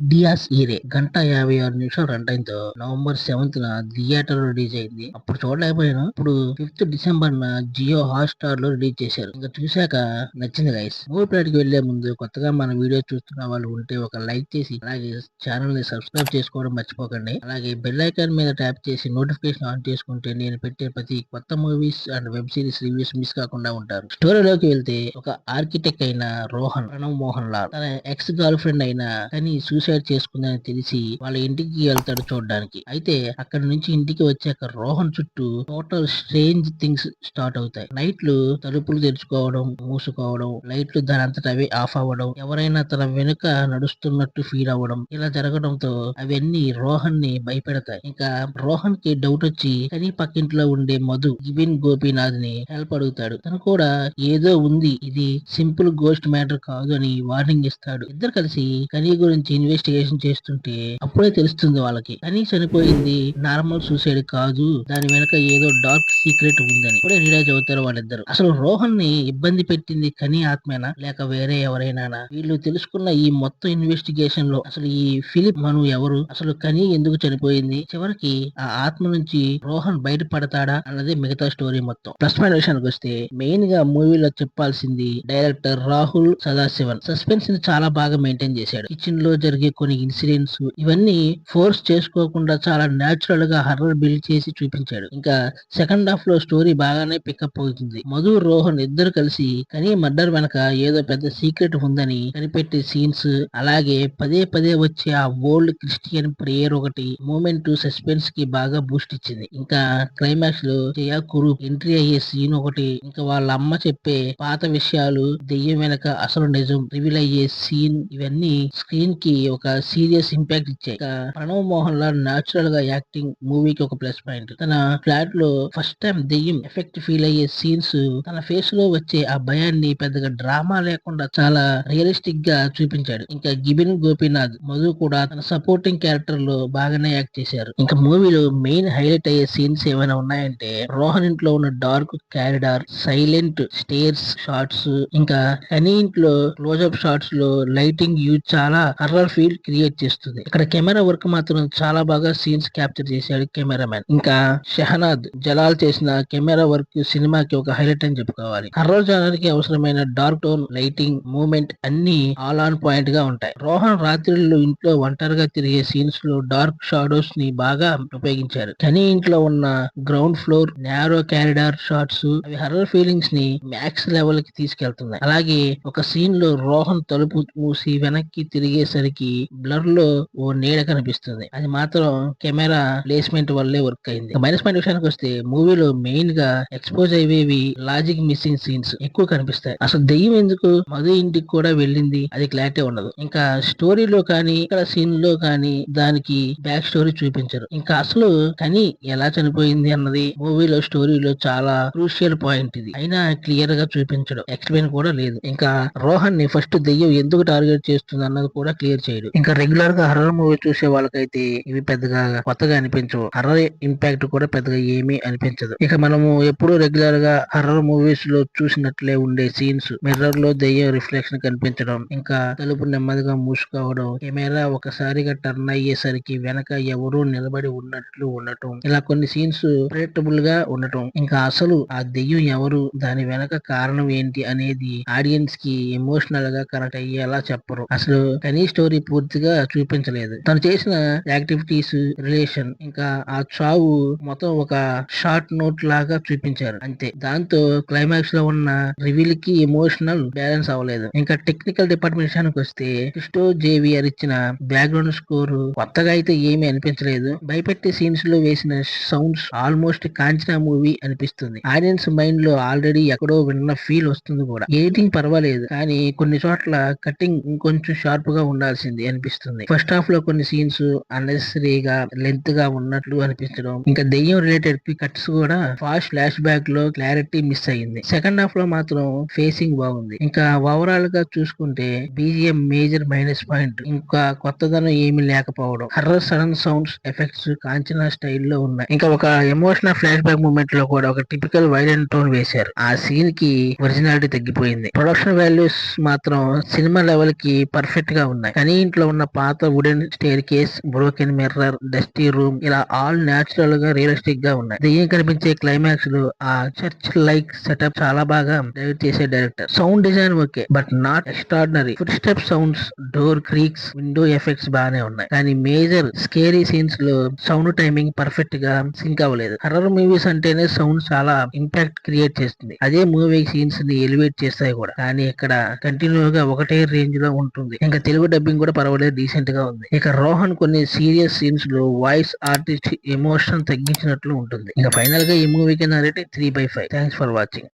Dias ఈరే గంట 56 నిమిషాలు రన్ టైమ్ తో నవంబర్ 7th థియేటర్ లో రిలీజ్ అయింది. అప్పుడు చూడలేకపోయాను. ఇప్పుడు 5th డిసెంబర్ జియో హాట్‌స్టార్ లో రిలీజ్ చేశారు. ఇంకా చూశాక నచ్చింది గైస్. మూవీ ప్లాట్ కి వెళ్లే ముందు కొత్తగా మన వీడియో చూస్తున్న వాళ్ళు ఉంటే ఒక లైక్ చేసి అలాగే ఛానల్ ని సబ్స్క్రైబ్ చేసుకోవడం మర్చిపోకండి. అలాగే బెల్ ఐకాన్ మీద ట్యాప్ చేసి నోటిఫికేషన్ ఆన్ చేసుకుంటే నేను పెట్టే ప్రతి కొత్త movies and web series reviews miss కాకుండా ఉంటారు. స్టోరీలోకి వెళ్తే ఒక ఆర్కిటెక్ట్ అయిన రోహన్ ప్రణవ్ మోహన్ లాల్ తన ఎక్స్ గర్ల్ ఫ్రెండ్ అయిన కని సూసైడ్ చేసుకుందని తెలిసి వాళ్ళ ఇంటికి వెళ్తాడు చూడడానికి. అయితే అక్కడి నుంచి ఇంటికి వచ్చాక రోహన్ చుట్టూ టోటల్ స్ట్రేంజ్ థింగ్స్ స్టార్ట్ అవుతాయి. నైట్లు తలుపులు తెరుచుకోవడం, మూసుకోవడం, లైట్లు దానంతట అవే ఆఫ్ అవ్వడం, ఎవరైనా తన వెనుక నడుస్తున్నట్టు ఫీల్ అవ్వడం, ఇలా జరగడంతో అవన్నీ రోహన్ ని భయపెడతాయి. ఇంకా రోహన్ కి డౌట్ వచ్చి కని పక్కింట్లో ఉండే మధు గిబిన్ గోపీనాథ్ ని హెల్ప్ అడుగుతాడు. తను కూడా ఏదో ఉంది, ఇది సింపుల్ గోస్ట్ మ్యాటర్ కాదు అని వార్నింగ్ ఇస్తాడు. ఇద్దరు కలిసి కని గురించి ఇన్వెస్టిగేషన్ చేస్తుంటే అప్పుడే తెలుస్తుంది వాళ్ళకి కని చనిపోయింది నార్మల్ సూసైడ్ కాదు, దాని వెనక ఏదో డార్క్ సీక్రెట్ ఉందని. ఇప్పుడే రియలైజ్ అవుతారు వాళ్ళిద్దరు. అసలు రోహన్ ని ఇబ్బంది పెట్టింది కని ఆత్మేనా లేక వేరే ఎవరైనా? వీళ్ళు తెలుసుకున్న ఈ మొత్తం ఇన్వెస్టిగేషన్ లో అసలు ఈ ఫిలిప్ మను ఎవరు, అసలు కని ఎందుకు చనిపోయింది, చివరికి ఆ ఆత్మ నుంచి రోహన్ బయటపడతాడా అన్నది మిగతా స్టోరీ మొత్తం. ప్లస్ పాయింట్ విషయానికి వస్తే మెయిన్ గా మూవీలో చెప్పాల్సింది డైరెక్టర్ రాహుల్ సదాశివన్ సస్పెన్స్ ని చాలా బాగా మెయింటైన్ చేశాడు. కిచెన్ లో జరిగే కొన్ని ఇన్సిడెంట్స్ ఇవన్నీ ఫోర్స్ చేసుకోకుండా చాలా నేచురల్ గా హర్రర్ బిల్డ్ చేసి చూపించాడు. ఇంకా సెకండ్ హాఫ్ లో స్టోరీ బాగానే పికప్ అవుతుంది. మధు రోహన్ ఇద్దరు కలిసి కని మర్డర్ వెనక ఏదో పెద్ద సీక్రెట్ ఉందని కనిపెట్టే సీన్స్, అలాగే పదే పదే వచ్చే ఆ ఓల్డ్ క్రిస్టియన్ ప్రేయర్ ఒకటి మూమెంట్ సస్పెన్స్ కి బాగా బూస్ట్ ఇచ్చింది. ఇంకా క్లైమాక్స్ లో జయా కురు ఎంట్రీ అయ్యే సీన్ ఒకటి, ఇంకా వాళ్ళ అమ్మ చెప్పే పాత విషయాలు, దెయ్యం వెనక అసలు నిజం రివీల్ అయ్యే సీన్, ఇవన్నీ స్క్రీన్ కి ఒక సీరియస్ ఇంపాక్ట్ ఇచ్చాయి. ఇంకా ప్రణవ్ మోహన్ లాల్ నాచురల్ గా యాక్టింగ్ మూవీకి ఒక ప్లస్ పాయింట్. తన ఫ్లాట్ లో ఫస్ట్ టైం దెయ్యం ఎఫెక్ట్ ఫీల్ అయ్యే సీన్స్, తన ఫేస్ లో వచ్చే ఆ భయాన్ని పెద్దగా డ్రామా లేకుండా చాలా రియలిస్టిక్ గా చూపించాడు. ఇంకా గిబిన్ గోపీనాథ్ మధు కూడా తన సపోర్టింగ్ క్యారెక్టర్ లో బాగానే యాక్ట్ చేశారు. ఇంకా మూవీలో మెయిన్ హైలైట్ అయ్యే సీన్స్ ఏమైనా ఉన్నాయంటే రోహన్ ఇంట్లో ఉన్న dark corridor, silent stairs shots, ఇంకా కనీ ఇంట్లో క్లోజ్అప్ షాట్స్ లో లైటింగ్ యూజ్ చాలా హర్రర్ ఫీల్ క్రియేట్ చేస్తుంది. ఇక్కడ కెమెరా వర్క్ మాత్రం చాలా బాగా సీన్స్ క్యాప్చర్ చేశాడు కెమెరామెన్. ఇంకా షహనాద్ జలాల్ చేసిన కెమెరా వర్క్ సినిమాకి ఒక హైలైట్ అని చెప్పుకోవాలి. హర్రర్ జానర్ కి అవసరమైన డార్క్ టోన్, లైటింగ్, మూమెంట్ అన్ని ఆల్ ఆన్ పాయింట్ గా ఉంటాయి. రోహన్ రాత్రిళ్ళు ఇంట్లో ఒంటరిగా తిరిగే సీన్స్ లో డార్క్ షాడోస్ ని బాగా ఉపయోగించారు. కనీ ఇంట్లో ఉన్న ground floor, narrow corridor shots అవి హర్రర్ ఫీలింగ్స్ ని మ్యాక్స్ లెవెల్ కి తీసుకెళ్తున్నాయి. అలాగే ఒక సీన్ లో రోహన్ తలుపు మూసి వెనక్కి తిరిగేసరికి బ్లర్ లో ఓ నీడ కనిపిస్తుంది. అది మాత్రం కెమెరా ప్లేస్మెంట్ వల్లే వర్క్ అయింది. మైనస్ పాయింట్ విషయానికి వస్తే మూవీలో మెయిన్ గా ఎక్స్పోజ్ అయ్యేవి లాజిక్ మిస్సింగ్ సీన్స్ ఎక్కువ కనిపిస్తాయి. అసలు దెయ్యం ఎందుకు మధు ఇంటికి కూడా వెళ్ళింది, అది క్లారిటీ ఉండదు. ఇంకా స్టోరీలో కానీ ఇక్కడ సీన్ లో కానీ దానికి బ్యాక్ స్టోరీ చూపించరు. ఇంకా అసలు కని ఎలా చనిపోయింది అన్నది మూవీలో స్టోరీలో చాలా క్రూషియల్ పాయింట్. ఇది అయినా క్లియర్ గా చూపించడం, ఎక్స్ప్లెయిన్ కూడా లేదు. ఇంకా రోహన్ ని ఫస్ట్ దెయ్యం ఎందుకు టార్గెట్ చేస్తుంది అన్నది కూడా క్లియర్ చేయడు. ఇంకా రెగ్యులర్ గా హర్రర్ మూవీ చూసే వాళ్ళకైతే ఇవి పెద్దగా కొత్తగా అనిపించవు. హర్రర్ ఇంపాక్ట్ కూడా పెద్దగా ఏమీ అనిపించదు. ఇక మనము ఎప్పుడు రెగ్యులర్ గా హర్రర్ మూవీస్ లో చూసినట్లే ఉండే సీన్స్, మిర్రర్ లో దెయ్యం రిఫ్లెక్షన్ కనిపించడం, ఇంకా తలుపు నెమ్మదిగా మూసుకోవడం, కెమెరా ఒకసారిగా టర్న్ అయ్యేసరికి వెనక ఎవరో నిలబడి ఉన్నట్లు ఉండటం, ఇలా కొన్ని సీన్స్ ప్రెడిక్టబుల్ గా ఉండటం. ఇంకా అసలు ఆ దెయ్యం ఎవరు, దాని వెనక కారణం ఏంటి అనేది ఆడియన్స్ కి ఎమోషనల్ గా కనెక్ట్ అయ్యేలా చెప్పరు. అసలు కనీ స్టోరీ పూర్తిగా చూపించలేదు. తను చేసిన యాక్టివిటీస్, రిలేషన్, ఇంకా ఆ చావు మొత్తం ఒక షార్ట్ నోట్ లాగా చూపించారు అంతే. దాంతో క్లైమాక్స్ లో ఉన్న రివీల్ కి ఎమోషనల్ బ్యాలెన్స్ అవ్వలేదు. ఇంకా టెక్నికల్ డిపార్ట్మెంట్ విషయానికి వస్తే క్రిస్టో జేవియర్ ఇచ్చిన బ్యాక్గ్రౌండ్ స్కోర్ కొత్తగా అయితే ఏమీ అనిపించలేదు. భయపెట్టే సీన్స్ లో వేసిన సౌండ్స్ ఆల్మోస్ట్ కాంచనా మూవీ అనిపిస్తుంది. ఆడియన్స్ మైండ్ లో ఆల్రెడీ ఎక్కడో విన్న ఫీల్ వస్తుంది కూడా. ఎడిటింగ్ పర్వాలేదు, కానీ కొన్ని చోట్ల కటింగ్ ఇంకొంచెం షార్ప్ గా ఉండాల్సింది అనిపిస్తుంది. ఫస్ట్ హాఫ్ లో కొన్ని సీన్స్ అన్నెసరీగా లెంత్ గా ఉన్నట్లు అనిపించడం, ఇంకా దెయ్యం రిలేటెడ్ కట్స్ కూడా ఫాస్ట్ ఫ్లాష్ బ్యాక్ లో క్లారిటీ మిస్ అయ్యింది. సెకండ్ హాఫ్ లో మాత్రం ఫేసింగ్ బాగుంది. ఇంకా ఓవరాల్ గా చూసుకుంటే బీజిఎం మేజర్ మైనస్ పాయింట్. ఇంకా కొత్తదనం ఏమీ లేకపోవడం, horror sudden sounds effects Kanchana స్టైల్లో ఉన్నాయి. ఇంకా ఒక ఎమోషనల్ ఫ్లాష్ బ్యాక్ మూమెంట్ లో కూడా ఒక టిపికల్ వైలెంట్ టోన్ వేశారు. ఆ సీన్ కి ఒరిజినాలిటీ తగ్గిపోయింది. ప్రొడక్షన్ వాల్యూస్ మాత్రం సినిమా లెవెల్ కి పర్ఫెక్ట్ గా ఉన్నాయి. కానీ బేస్మెంట్ లో ఉన్న పాత wooden staircase, broken mirror, dusty room ఇలా ఆల్ న్యాచురల్ గా రియలిస్టిక్ గా ఉన్నాయి. దెయ్యం కనిపించే క్లైమాక్స్ లో ఆ చర్చ్ లైక్ సెటప్ చాలా బాగా డైరెక్ట్ చేసే director. Sound design okay but not extraordinary. Foot step sounds, door creeks, window effects బాగానే ఉన్నాయి. కానీ మేజర్ స్కేరీ సీన్స్ లో సౌండ్ టైమింగ్ పర్ఫెక్ట్ గా సింక్ అవ్వలేదు. హర్రర్ మూవీస్ అంటేనే సౌండ్ చాలా ఇంపాక్ట్ క్రియేట్ చేస్తుంది. అదే మూవీ సీన్స్ ని ఎలివేట్ చేస్తాయి కూడా. కానీ ఇక్కడ కంటిన్యూగా ఒకటే రేంజ్ లో ఉంటుంది. ఇంకా తెలుగు డబ్బింగ్ కూడా పర్వాలేదు, డీసెంట్ గా ఉంది. ఇక రోహన్ కొన్ని సీరియస్ సీన్స్ లో వాయిస్ ఆర్టిస్ట్ ఎమోషన్ తగ్గించినట్లు ఉంటుంది. ఇంకా ఫైనల్ గా ఈ మూవీకి నా రేటింగ్ 3/5. Thanks for watching.